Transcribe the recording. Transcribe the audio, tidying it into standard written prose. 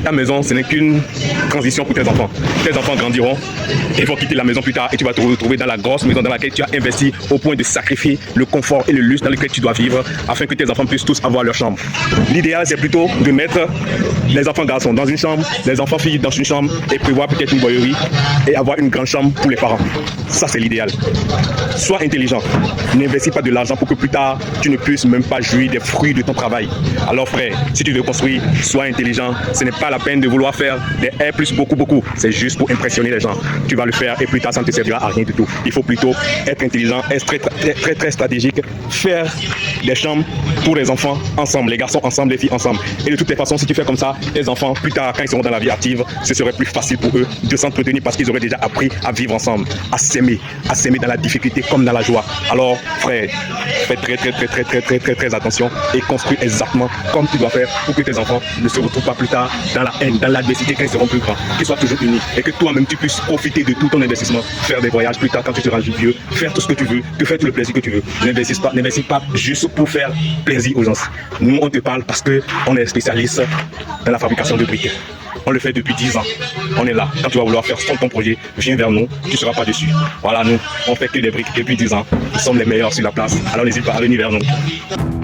Ta maison, ce n'est qu'une transition pour tes enfants. Tes enfants grandiront et vont quitter la maison plus tard et tu vas te retrouver dans la grosse maison dans laquelle tu as investi au point de sacrifier le confort et le luxe dans lequel tu dois vivre afin que tes enfants puissent tous avoir leur chambre. L'idéal, c'est plutôt de mettre les enfants garçons dans une chambre, les enfants filles dans une chambre et prévoir peut-être une boyerie et avoir une grande chambre pour les parents. Ça, c'est l'idéal. Sois intelligent. N'investis pas de l'argent pour que plus tard, tu ne puisses même pas jouir des fruits de ton travail. Alors frère, si tu veux construire, sois intelligent. Ce n'est pas la peine de vouloir faire des R plus beaucoup. C'est juste pour impressionner les gens. Tu vas le faire et plus tard, ça ne te servira à rien du tout. Il faut plutôt être intelligent, être très stratégique, faire des chambres pour les enfants ensemble, les garçons ensemble, les filles ensemble. Et de toutes les façons, si tu fais comme ça, les enfants, plus tard, quand ils seront dans la vie active, ce serait plus facile pour eux de s'entretenir parce qu'ils auraient déjà appris à vivre ensemble, à s'aimer dans la difficulté comme dans la joie. Alors, frère, fais très attention et construis exactement comme tu dois faire pour que tes enfants ne se retrouvent pas plus tard dans la haine, dans l'adversité quand ils seront plus grands, qu'ils soient toujours unis et que toi-même tu puisses profiter de tout ton investissement, faire des voyages plus tard quand tu seras vieux, faire tout ce que tu veux, te faire tout le plaisir que tu veux. N'investis pas juste pour faire plaisir aux gens. Nous, on te parle parce qu'on est spécialiste dans la fabrication de briques. On le fait depuis 10 ans. On est là. Quand tu vas vouloir faire ton projet, viens vers nous. Tu ne seras pas déçu. Voilà, nous, on fait que des briques depuis 10 ans. Nous sommes les meilleurs sur la place. Alors n'hésite pas à venir vers nous.